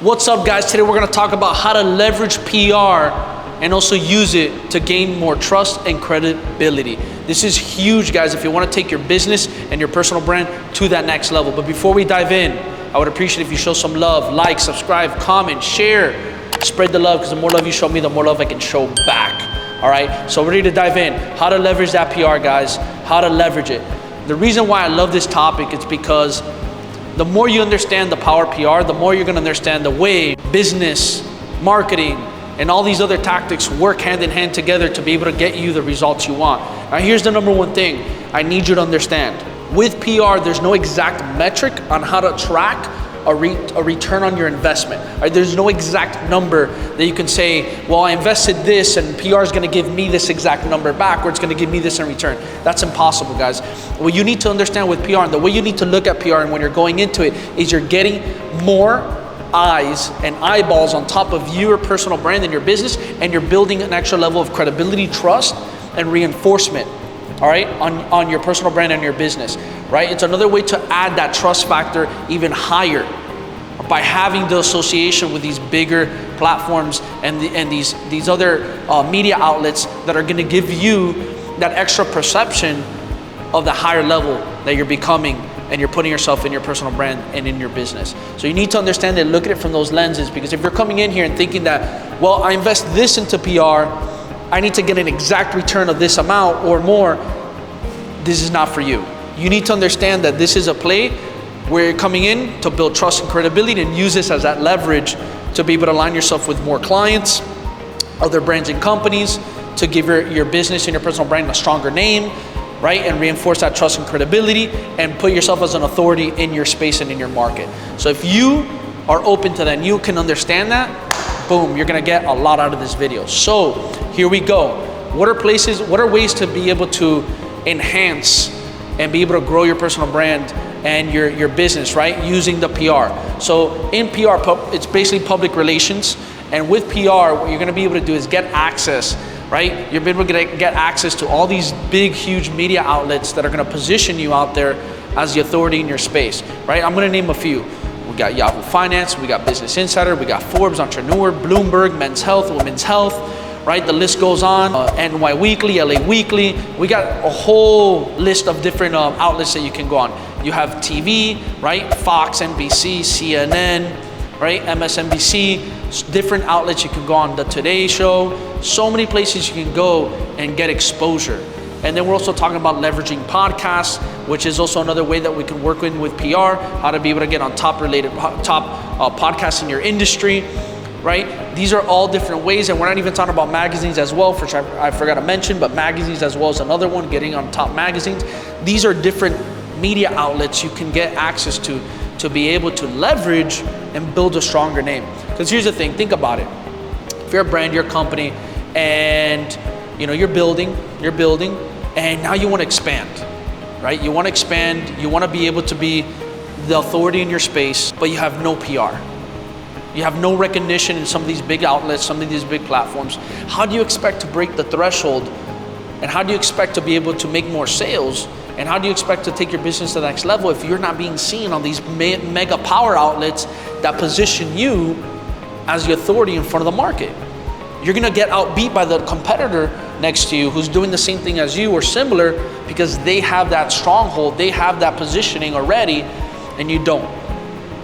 What's up, guys? Today we're going to talk about how to leverage PR and also use it to gain more trust and credibility. This is huge, guys, if you want to take your business and your personal brand to that next level. But before we dive in, I would appreciate if you show some love, like, subscribe, comment, share, spread the love, because the more love you show me, the more love I can show back. All right, so we're ready to dive in. How to leverage that PR, guys, how to leverage it. The reason why I love this topic is because the more you understand the power of PR, the more you're gonna understand the way business, marketing, and all these other tactics work hand in hand together to be able to get you the results you want. Now here's the number one thing I need you to understand. With PR, there's no exact metric on how to track a return on your investment. Right? There's no exact number that you can say, well, I invested this and PR is gonna give me this exact number back, or it's gonna give me this in return. That's impossible, guys. What you need to understand with PR, and the way you need to look at PR and when you're going into it, is you're getting more eyes and eyeballs on top of your personal brand and your business, and you're building an extra level of credibility, trust, and reinforcement, all right, on your personal brand and your business, right? It's another way to add that trust factor even higher by having the association with these bigger platforms and these other media outlets that are gonna give you that extra perception of the higher level that you're becoming and you're putting yourself in your personal brand and in your business. So you need to understand it, look at it from those lenses, because if you're coming in here and thinking that, well, I invest this into PR, I need to get an exact return of this amount or more, this is not for you. You need to understand that this is a play where you're coming in to build trust and credibility and use this as that leverage to be able to align yourself with more clients, other brands and companies, to give your business and your personal brand a stronger name, right? And reinforce that trust and credibility and put yourself as an authority in your space and in your market. So if you are open to that and you can understand that, boom, you're gonna get a lot out of this video. So here we go. What are ways to be able to enhance and be able to grow your personal brand and your business, right? Using the PR. So in PR, it's basically public relations. And with PR, what you're gonna be able to do is get access, right? You're able to get access to all these big, huge media outlets that are gonna position you out there as the authority in your space, right? I'm gonna name a few. We got Yahoo Finance, we got Business Insider, we got Forbes, Entrepreneur, Bloomberg, Men's Health, Women's Health, right? The list goes on. NY Weekly, LA Weekly. We got a whole list of different outlets that you can go on. You have TV, right? Fox, NBC, CNN, right? MSNBC, different outlets you can go on. The Today Show, so many places you can go and get exposure. And then we're also talking about leveraging podcasts, which is also another way that we can work with PR, how to be able to get on top podcasts in your industry, right? These are all different ways, and we're not even talking about magazines as well, which I forgot to mention, but magazines as well is another one, getting on top magazines. These are different media outlets you can get access to be able to leverage and build a stronger name. Because here's the thing, think about it. If you're a brand, you're a company, and you're building, and now you want to expand, right? You want to expand, you want to be able to be the authority in your space, but you have no PR. You have no recognition in some of these big outlets, some of these big platforms. How do you expect to break the threshold? And how do you expect to be able to make more sales? And how do you expect to take your business to the next level if you're not being seen on these mega power outlets that position you as the authority in front of the market? You're gonna get outbeat by the competitor next to you who's doing the same thing as you or similar, because they have that stronghold, they have that positioning already, and you don't.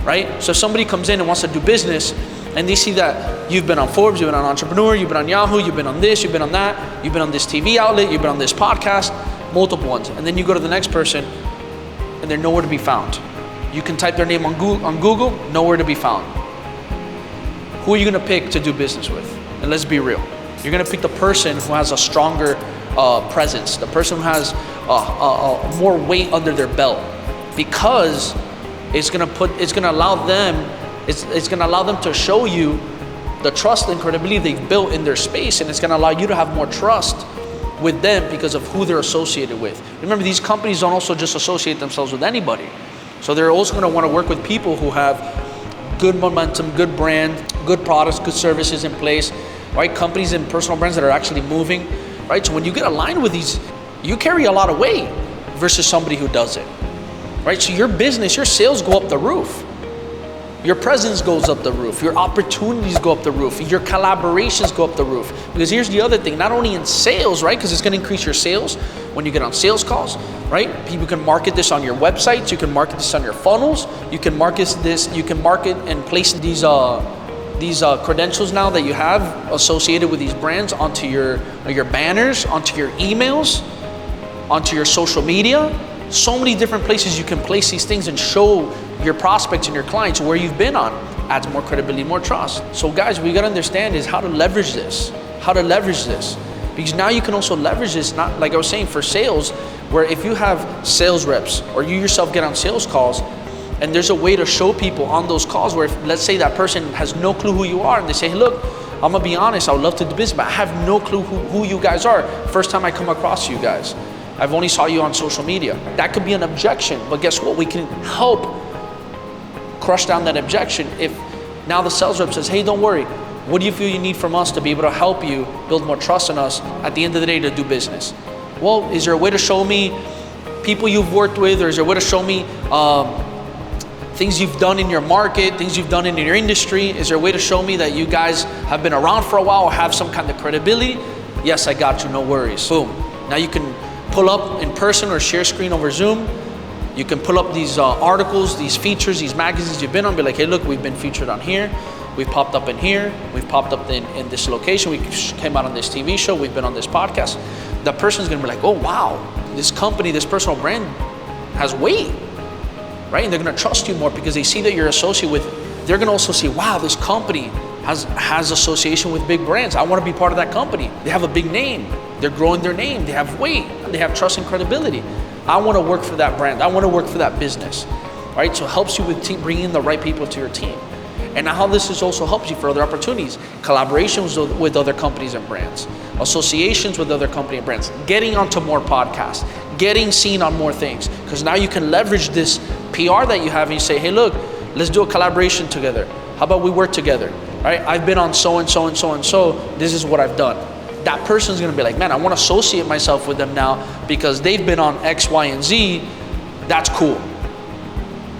Right? So if somebody comes in and wants to do business and they see that you've been on Forbes, you've been on Entrepreneur, you've been on Yahoo, you've been on this, you've been on that, you've been on this TV outlet, you've been on this podcast, multiple ones. And then you go to the next person and they're nowhere to be found. You can type their name on Google, nowhere to be found. Who are you gonna pick to do business with? And let's be real. You're gonna pick the person who has a stronger presence, the person who has more weight under their belt, because it's gonna allow them to show you the trust and credibility they've built in their space, and it's gonna allow you to have more trust with them because of who they're associated with. Remember, these companies don't also just associate themselves with anybody. So they're also gonna wanna work with people who have good momentum, good brand, good products, good services in place, right? Companies and personal brands that are actually moving, right? So when you get aligned with these, you carry a lot of weight versus somebody who doesn't. Right? So your business, your sales go up the roof. your presence goes up the roof, your opportunities go up the roof, your collaborations go up the roof. Because here's the other thing, not only in sales, right? Because it's gonna increase your sales when you get on sales calls, right? People can market this on your websites, you can market this on your funnels, you can market this, you can market and place these credentials now that you have associated with these brands onto your banners, onto your emails, onto your social media. So many different places you can place these things and show your prospects and your clients where you've been on. Adds more credibility, more trust. So guys, we gotta understand is how to leverage this. Because now you can also leverage this, not like I was saying for sales, where if you have sales reps or you yourself get on sales calls, and there's a way to show people on those calls where if, let's say that person has no clue who you are and they say, hey, look, I'm gonna be honest, I would love to do business, but I have no clue who you guys are. First time I come across you guys. I've only saw you on social media. That could be an objection, but guess what? We can help crush down that objection if now the sales rep says, hey, don't worry. What do you feel you need from us to be able to help you build more trust in us at the end of the day to do business? Well, is there a way to show me people you've worked with, or is there a way to show me things you've done in your market, things you've done in your industry? Is there a way to show me that you guys have been around for a while or have some kind of credibility? Yes, I got you, no worries. Boom. Now you can pull up in person or share screen over Zoom. You can pull up these articles, these features, these magazines you've been on, be like, hey, look, we've been featured on here. We've popped up in here. We've popped up in this location. We came out on this TV show. We've been on this podcast. The person's gonna be like, oh, wow, this company, this personal brand has weight, right? And they're gonna trust you more because they see that you're associated with, they're gonna also see, wow, this company has association with big brands. I wanna be part of that company. They have a big name. They're growing their name. They have weight. They have trust and credibility. I wanna work for that brand. I wanna work for that business, right? So it helps you with bringing the right people to your team. And how this is also helps you for other opportunities, collaborations with other companies and brands, associations with other company and brands, getting onto more podcasts, getting seen on more things. Because now you can leverage this PR that you have and you say, hey, look, let's do a collaboration together. How about we work together, right? I've been on so and so and so and so. This is what I've done. That person's gonna be like, man, I wanna associate myself with them now because they've been on X, Y, and Z. That's cool.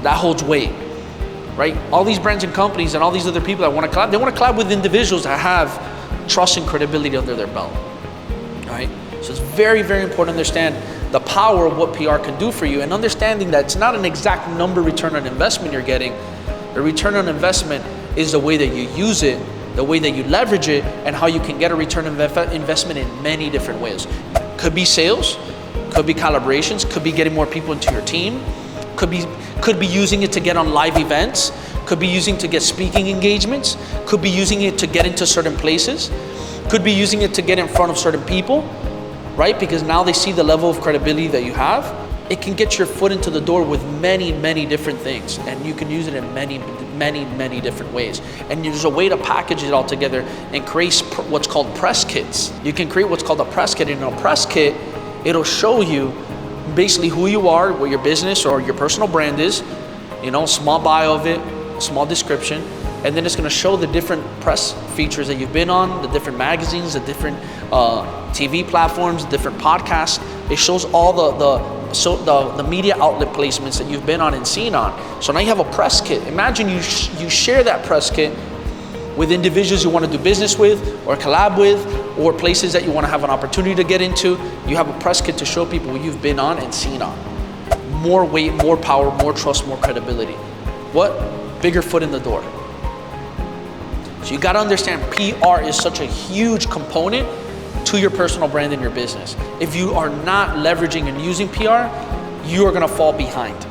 That holds weight. Right? All these brands and companies and all these other people that want to collab, they want to collab with individuals that have trust and credibility under their belt, right? So it's very, very important to understand the power of what PR can do for you and understanding that it's not an exact number return on investment you're getting. The return on investment is the way that you use it, the way that you leverage it, and how you can get a return on investment in many different ways. Could be sales, could be collaborations, could be getting more people into your team, could be using it to get on live events, could be using to get speaking engagements, could be using it to get into certain places, could be using it to get in front of certain people, right? Because now they see the level of credibility that you have. It can get your foot into the door with many, many different things, and you can use it in many, many, many different ways. And there's a way to package it all together and create what's called press kits. You can create what's called a press kit. In a press kit, it'll show you basically who you are, what your business or your personal brand is, small bio of it, small description, and then it's gonna show the different press features that you've been on, the different magazines, the different TV platforms, different podcasts. It shows all the media outlet placements that you've been on and seen on. So now you have a press kit. Imagine you share that press kit with individuals you want to do business with or collab with, or places that you want to have an opportunity to get into. You have a press kit to show people what you've been on and seen on. More weight, more power, more trust, more credibility. What? Bigger foot in the door. So you got to understand PR is such a huge component to your personal brand and your business. If you are not leveraging and using PR, you are going to fall behind.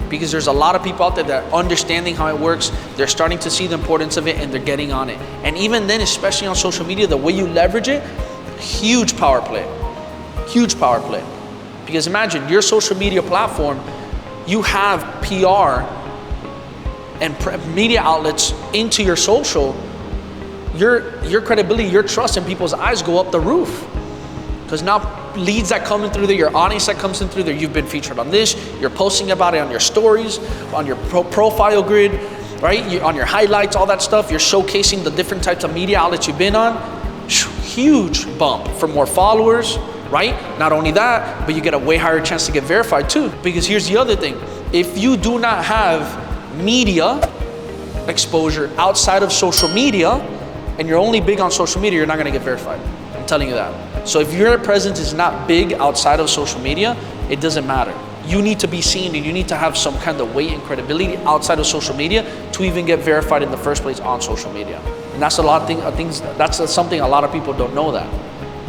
Because there's a lot of people out there that are understanding how it works, they're starting to see the importance of it, and they're getting on it. And even then, especially on social media, the way you leverage it, huge power play. Huge power play. Because imagine your social media platform, you have PR and media outlets into your social, your credibility, your trust in people's eyes go up the roof. Because now leads that come in through there, your audience that comes in through there, you've been featured on this, you're posting about it on your stories, on your profile grid, right? On your highlights, all that stuff. You're showcasing the different types of media outlets you've been on. Huge bump for more followers, right? Not only that, but you get a way higher chance to get verified too. Because here's the other thing. If you do not have media exposure outside of social media, and you're only big on social media, you're not gonna get verified. I'm telling you that. So if your presence is not big outside of social media, it doesn't matter. You need to be seen and you need to have some kind of weight and credibility outside of social media to even get verified in the first place on social media. And that's a lot of things, that's something a lot of people don't know that,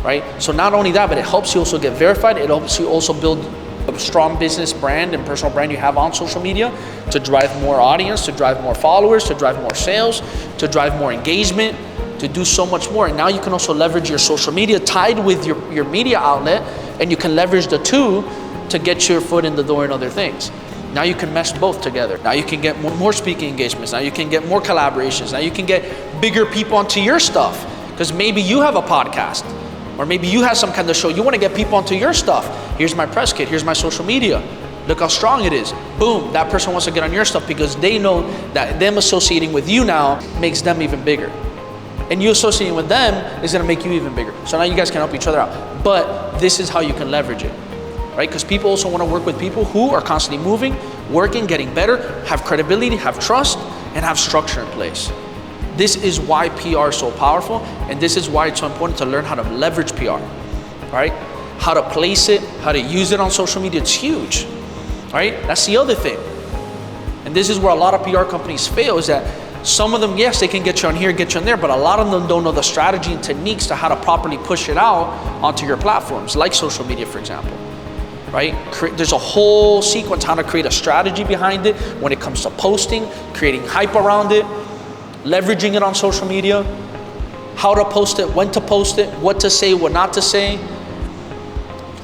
right? So not only that, but it helps you also get verified. It helps you also build a strong business brand and personal brand you have on social media to drive more audience, to drive more followers, to drive more sales, to drive more engagement, to do so much more. And now you can also leverage your social media tied with your media outlet, and you can leverage the two to get your foot in the door and other things. Now you can mesh both together. Now you can get more speaking engagements. Now you can get more collaborations. Now you can get bigger people onto your stuff, because maybe you have a podcast, or maybe you have some kind of show. You want to get people onto your stuff. Here's my press kit. Here's my social media. Look how strong it is. Boom, that person wants to get on your stuff because they know that them associating with you now makes them even bigger. And you associating with them is gonna make you even bigger. So now you guys can help each other out. But this is how you can leverage it, right? Because people also wanna work with people who are constantly moving, working, getting better, have credibility, have trust, and have structure in place. This is why PR is so powerful, and this is why it's so important to learn how to leverage PR, right? How to place it, how to use it on social media, it's huge, right? That's the other thing. And this is where a lot of PR companies fail, is that some of them, yes, they can get you on here, get you on there, but a lot of them don't know the strategy and techniques to how to properly push it out onto your platforms, like social media, for example, right? There's a whole sequence how to create a strategy behind it when it comes to posting, creating hype around it, leveraging it on social media, how to post it, when to post it, what to say, what not to say.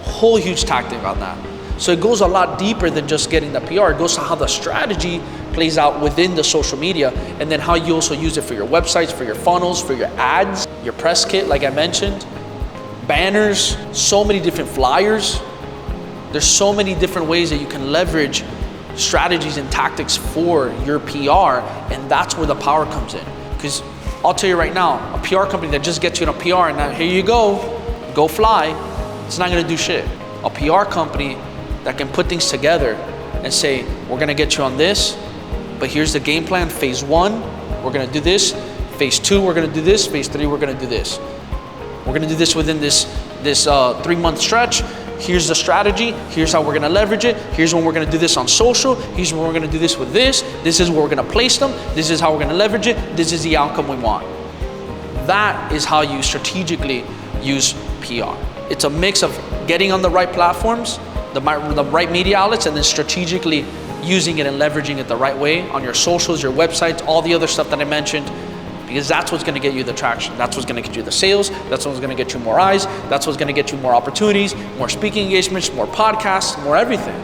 Whole huge tactic on that. So it goes a lot deeper than just getting the PR. It goes to how the strategy plays out within the social media, and then how you also use it for your websites, for your funnels, for your ads, your press kit, like I mentioned, banners, so many different flyers. There's so many different ways that you can leverage strategies and tactics for your PR, and that's where the power comes in. Because I'll tell you right now, a PR company that just gets you in a PR and now here you go fly, it's not gonna do shit. A PR company that can put things together and say, we're gonna get you on this, but here's the game plan. Phase 1, we're gonna do this. Phase 2, we're gonna do this. Phase 3, we're gonna do this. We're gonna do this within this 3-month stretch. Here's the strategy. Here's how we're gonna leverage it. Here's when we're gonna do this on social. Here's when we're gonna do this with this. This is where we're gonna place them. This is how we're gonna leverage it. This is the outcome we want. That is how you strategically use PR. It's a mix of getting on the right platforms, the right media outlets, and then strategically using it and leveraging it the right way on your socials, your websites, all the other stuff that I mentioned, because that's what's gonna get you the traction. That's what's gonna get you the sales. That's what's gonna get you more eyes. That's what's gonna get you more opportunities, more speaking engagements, more podcasts, more everything,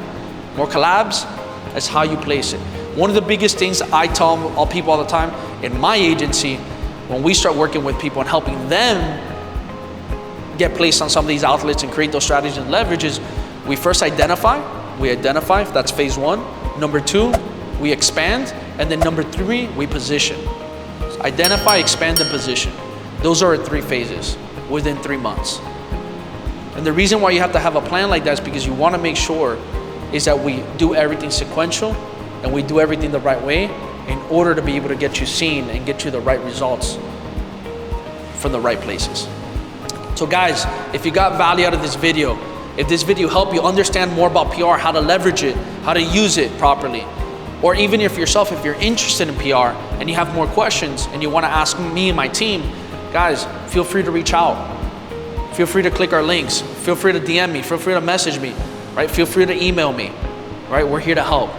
more collabs. That's how you place it. One of the biggest things I tell all people all the time in my agency, when we start working with people and helping them get placed on some of these outlets and create those strategies and leverages, we first identify, that's phase 1. Number 2, we expand. And then number 3, we position. So identify, expand, and position. Those are 3 phases within 3 months. And the reason why you have to have a plan like that is because you want to make sure is that we do everything sequential and we do everything the right way in order to be able to get you seen and get you the right results from the right places. So guys, if you got value out of this video, if this video helped you understand more about PR, how to leverage it, how to use it properly, or even if you're interested in PR and you have more questions and you want to ask me and my team, guys, feel free to reach out. Feel free to click our links. Feel free to DM me. Feel free to message me, right? Feel free to email me, right? We're here to help.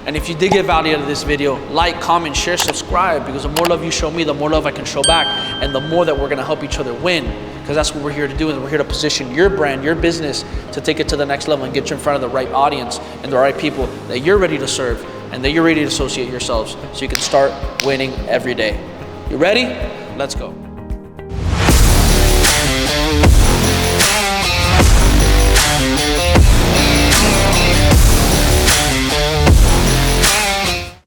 And if you did get value out of this video, like, comment, share, subscribe, because the more love you show me, the more love I can show back, and the more that we're gonna help each other win, because that's what we're here to do, and we're here to position your brand, your business, to take it to the next level and get you in front of the right audience and the right people that you're ready to serve and that you're ready to associate yourselves so you can start winning every day. You ready? Let's go.